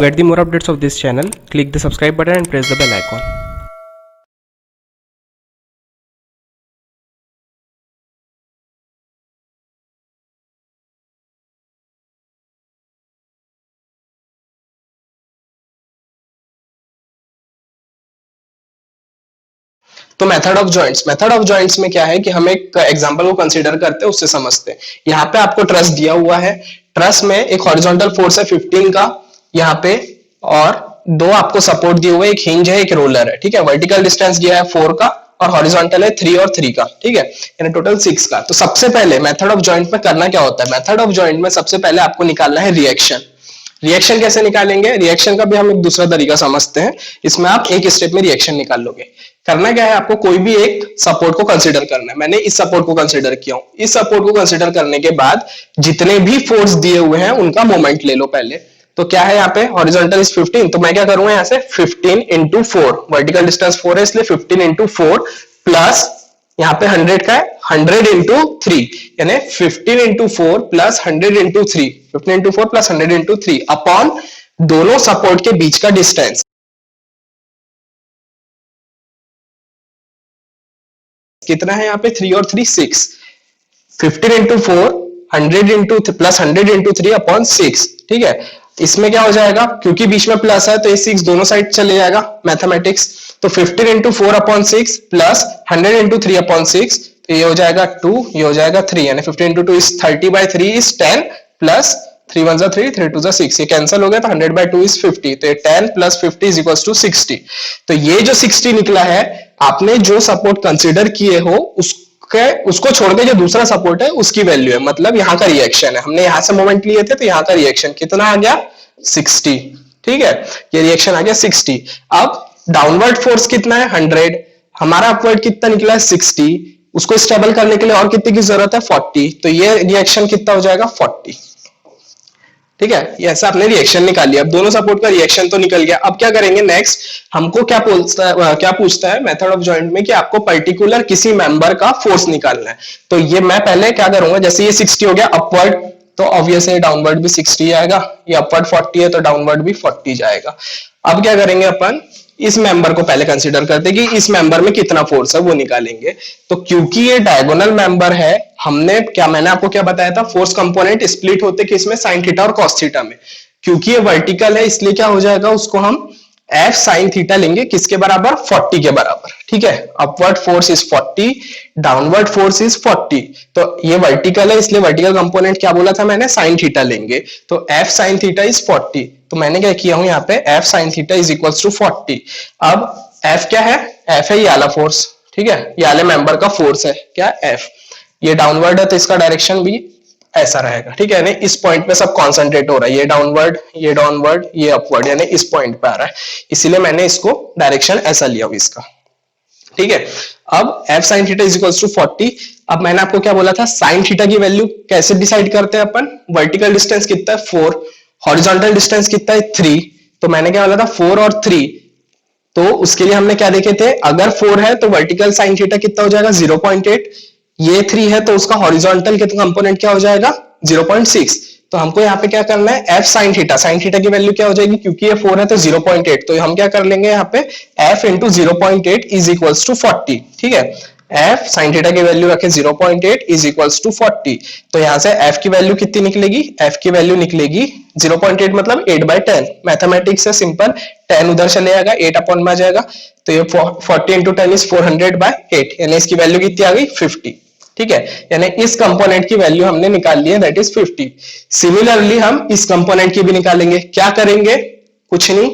get the more updates of this channel, click the subscribe button and press the bell icon. तो method of joints में क्या है कि हम एक एग्जांपल को कंसीडर करते हैं, उससे समझते हैं। यहाँ पे आपको ट्रस दिया हुआ है, ट्रस में एक हॉरिजॉन्टल फोर्स है 15 का यहाँ पे, और दो आपको सपोर्ट दिए हुए, एक हिंज है, एक रोलर है, ठीक है। वर्टिकल डिस्टेंस दिया है 4 का और हॉरिजॉन्टल है 3 और 3 का, ठीक है, यानी टोटल 6 का। तो सबसे पहले मेथड ऑफ जॉइंट में करना क्या होता है, मेथड ऑफ जॉइंट में सबसे पहले आपको निकालना है रिएक्शन। रिएक्शन कैसे निकालेंगे, रिएक्शन का भी हम एक दूसरा तरीका समझते हैं। इसमें आप एक स्टेप में रिएक्शन निकाल लोगे। करना क्या है, आपको कोई भी एक सपोर्ट को कंसीडर करना है। मैंने इस सपोर्ट को कंसीडर किया हूं। इस सपोर्ट को कंसीडर करने के बाद जितने भी फोर्स दिए हुए हैं उनका मोमेंट ले लो पहले। तो क्या है यहाँ पे, हॉरिजॉन्टल इज 15, तो मैं क्या करूंगा यहाँ से 15 इंटू 4, वर्टिकल डिस्टेंस 4 है इसलिए 15 इंटू 4 प्लस यहाँ पे 100 का है 100 इंटू 3, यानी 15 into 4 plus 100 into 3, 15 into 4 plus 100 into 3 upon दोनों सपोर्ट के बीच का डिस्टेंस कितना है यहाँ पे, 3 और 3 6, 15 into 4 100 into plus 100 into 3 upon 6, ठीक है। इसमें क्या हो जाएगा, क्योंकि बीच में प्लस है तो ये 6 दोनों साइड चले जाएगा मैथमेटिक्स। तो 15 into 4 upon 6 plus 100 into 3 upon 6, तो ये हो जाएगा 2, ये हो जाएगा 3, यानी 15 इंटू 2 इज 30/3 इज 10 प्लस 3 1 जा 3, 3 2 जा 6, ये कैंसिल हो गया तो 100/2 इज 50, तो ये 10 प्लस 50 इज इक्वल्स टू 60। तो ये जो 60 निकला है, आपने जो सपोर्ट कंसीडर किए हो उसको छोड़ के जो दूसरा सपोर्ट है उसकी वैल्यू है, मतलब यहाँ का रिएक्शन है। हमने यहाँ से मोमेंट लिए थे तो यहाँ का रिएक्शन कितना आ गया, 60, ठीक है, ये रिएक्शन आ गया 60। अब डाउनवर्ड फोर्स कितना है, 100, हमारा अपवर्ड कितना निकला है 60, उसको स्टेबल करने के लिए और कितने की जरूरत है, 40, तो ये रिएक्शन कितना हो जाएगा 40, ठीक है। ये ऐसा आपने रिएक्शन निकाल लिया। अब दोनों सपोर्ट का रिएक्शन तो निकल गया। अब क्या करेंगे नेक्स्ट, हमको क्या पूछता है मेथड ऑफ जॉइंट में कि आपको पर्टिकुलर किसी मेंबर का फोर्स निकालना है। तो ये मैं पहले क्या करूंगा, जैसे ये 60 हो गया अपवर्ड, तो ऑब्वियस है डाउनवर्ड भी 60 आएगा, ये अपवर्ड 40 है तो डाउनवर्ड भी 40 जाएगा। अब क्या करेंगे अपन, इस मेंबर को पहले कंसीडर करते हैं कि इस मेंबर में कितना फोर्स है वो निकालेंगे। तो क्योंकि ये डायगोनल मेंबर है, मैंने आपको क्या बताया था, फोर्स कंपोनेंट स्प्लिट होते किसमें, साइन थीटा और कॉस थीटा में। क्योंकि ये वर्टिकल है इसलिए क्या हो जाएगा, उसको हम एफ साइन थीटा लेंगे, किसके बराबर, 40 के बराबर, ठीक है। Upward force is 40, downward force is 40, तो ये वर्टिकल है इसलिए वर्टिकल कंपोनेंट क्या बोला था मैंने, साइन थीटा लेंगे, तो एफ साइन थीटा इज 40। तो मैंने क्या किया हूं यहाँ पे, F sine theta is equals to 40। अब एफ क्या है, एफ है ये वाला फोर्स, ठीक है, ये वाले मेंबर का फोर्स है क्या, एफ। ये डाउनवर्ड है तो इसका डायरेक्शन भी ऐसा रहेगा, ठीक है, यानी इस पॉइंट पे सब कॉन्सेंट्रेट हो रहा है, ये डाउनवर्ड, ये अपवर्ड, यानी इस पॉइंट पे आ रहा है, इसीलिए मैंने इसको डायरेक्शन ऐसा लिया हुआ इसका, ठीक है। अब f sin theta is equals to 40। अब मैंने आपको क्या बोला था, साइन थीटा की वैल्यू कैसे डिसाइड करते हैं अपन, वर्टिकल डिस्टेंस कितना है 4, हॉरिजॉन्टल डिस्टेंस कितना है 3, तो मैंने क्या बोला था 4 और 3, तो उसके लिए हमने क्या देखे थे, अगर 4 है तो वर्टिकल साइन थीटा कितना हो जाएगा 0.8, ये 3 है तो उसका हॉरिजॉन्टल कंपोनेंट क्या हो जाएगा 0.6। तो हमको यहाँ पे क्या करना है, f sin थीटा की वैल्यू क्या हो जाएगी, क्योंकि ये 4 है तो 0.8, तो हम क्या कर लेंगे यहाँ पे f into 0.8 is equals to 40, ठीक है। f sin थीटा की वैल्यू रखे 0.8 इज इक्वल्स टू 40, तो यहाँ से f की वैल्यू कितनी निकलेगी, f की वैल्यू निकलेगी 0.8 मतलब 8/10, मैथमेटिक्स है सिंपल, 10 उधर चले जाएगा, 8 अपॉन में आ जाएगा, तो ये 40 इंटू 10 इज 400/8, यानी इसकी वैल्यू कितनी आ गई 50, ठीक है, यानी इस कंपोनेंट की वैल्यू हमने निकाल ली है, दैट इज 50। सिमिलरली हम इस कंपोनेंट की भी निकालेंगे, क्या करेंगे, कुछ नहीं,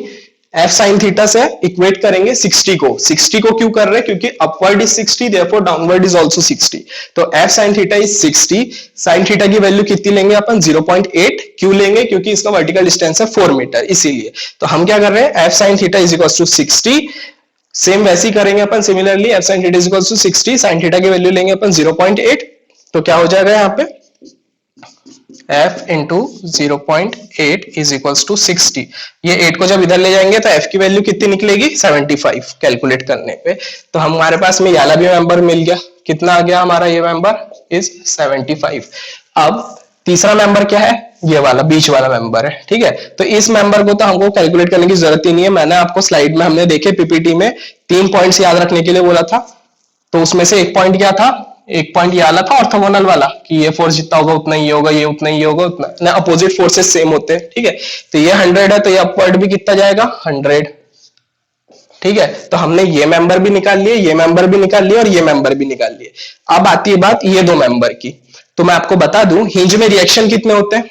f sin थीटा से इक्वेट करेंगे 60 को। 60 को क्यों कर रहे हैं, क्योंकि upward is 60 therefore downward is also 60, तो f sin theta is 60। sin theta की वैल्यू कितनी लेंगे अपन, 0.8, क्यों लेंगे, क्योंकि इसका वर्टिकल डिस्टेंस है 4 मीटर, इसीलिए। तो हम क्या कर रहे हैं, f sin theta is equals to 60, same वैसे ही करेंगे अपन, similarly f sin theta is equals to 60, sin theta की वैल्यू लेंगे अपन 0.8, तो क्या हो जाएगा यहाँ पे f into 0.8 is equals to 60। ये 8 को जब इधर ले जाएंगे तो f की वैल्यू कितनी निकलेगी 75 कैलकुलेट करने पे। तो हमारे पास में याला भी मेंबर मिल गया, कितना आ गया हमारा ये मेंबर इज 75। अब तीसरा मेंबर क्या है, ये वाला बीच वाला मेंबर है, ठीक है। तो इस मेंबर को तो हमको कैलकुलेट करने की जरूरत ही नहीं है, मैंने आपको स्लाइड में हमने देखे पीपीटी में 3 पॉइंट्स याद रखने के लिए बोला था। तो उसमें से एक पॉइंट क्या था, एक पॉइंट ये वाला था ऑर्थोगोनल वाला, कि ये फोर्स जितना होगा उतना ही होगा, ये उतना ही होगा उतना ना, अपोजिट फोर्सेस सेम होते हैं, ठीक है। तो ये 100 है तो ये अपवर्ड भी कितना जाएगा 100, ठीक है। तो हमने ये मेंबर भी निकाल लिए, ये मेंबर भी निकाल लिए और ये मेंबर भी निकाल लिए। अब आती है बात ये दो मेंबर की। तो मैं आपको बता दूं हिंज में रिएक्शन कितने होते हैं,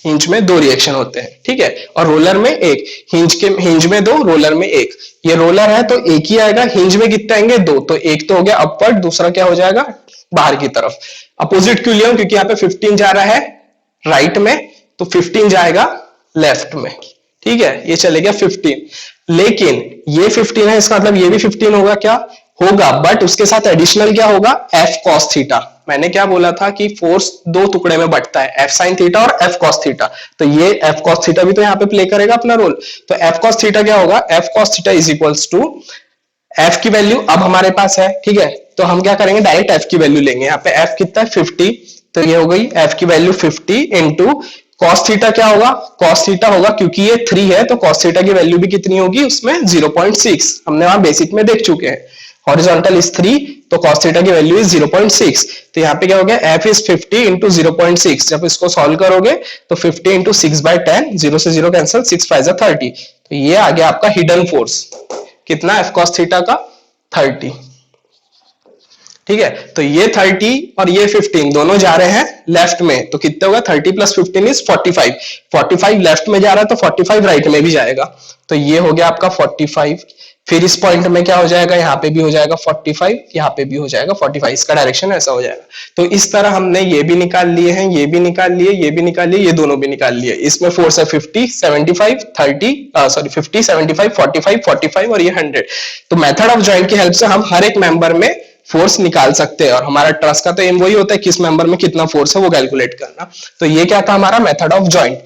हिंज में 2 रिएक्शन होते हैं, ठीक है, और रोलर में 1। हिंज में 2, रोलर में 1। ये रोलर है तो एक ही आएगा, हिंज में कितने आएंगे 2, तो एक तो हो गया अपवर्ड, दूसरा क्या हो जाएगा बाहर की तरफ। अपोजिट क्यों लिया, क्योंकि यहाँ पे 15 जा रहा है राइट में, तो 15 जाएगा लेफ्ट में, ठीक है, ये चलेगा 15। लेकिन ये 15 है, इसका मतलब ये भी 15 होगा, क्या होगा, बट उसके साथ एडिशनल क्या होगा f cos थीटा। मैंने क्या बोला था कि फोर्स 2 टुकड़े में बंटता है, f sin थीटा और f cos थीटा। तो ये f cos थीटा भी तो यहाँ पे प्ले करेगा अपना रोल। तो f cos थीटा क्या होगा, f cos theta is equals to f की वैल्यू अब हमारे पास है, ठीक है। तो हम क्या करेंगे, डायरेक्ट f की वैल्यू लेंगे। यहाँ पे f कितना है 50, तो ये हो गई f की वैल्यू 50 इंटू cos थीटा क्या होगा, cos थीटा होगा क्योंकि ये 3 है तो cos थीटा की वैल्यू भी कितनी होगी उसमें 0.6, हमने वहां बेसिक में देख चुके हैं। हॉरिजॉन्टल इज 3 तो cos थीटा की वैल्यू इज 0.6। तो यहाँ पे क्या हो गया f इज 50 इंटू 0.6। जब इसको सॉल्व करोगे तो 50 इंटू 6/10, 0 से 0 कैंसिल, 6 5 30। तो ये आ गया आपका हिडन फोर्स, कितना f cos थीटा का 30, ठीक है। तो ये 30 और ये 15 दोनों जा रहे हैं लेफ्ट में, तो कितना होगा 30 प्लस 15 इज 45। 45 लेफ्ट में जा रहा है तो 45 राइट में भी जाएगा, तो ये हो गया आपका 45। फिर इस पॉइंट में क्या हो जाएगा, यहाँ पे भी हो जाएगा 45, यहाँ पे भी हो जाएगा 45, इसका डायरेक्शन ऐसा हो जाएगा। तो इस तरह हमने ये भी निकाल लिए हैं, ये भी निकाल लिए, ये भी निकाल लिए, ये दोनों भी निकाल लिए। इसमें फोर्स है 50 75 30 सॉरी 50 75 45 45 और ये 100। तो मेथड ऑफ जॉइंट की हेल्प से हम हर एक मेंबर में फोर्स निकाल सकते हैं, और हमारा ट्रस का तो एम वही होता है किस मेंबर में कितना फोर्स है वो कैलकुलेट करना। तो ये क्या था हमारा मेथड ऑफ जॉइंट।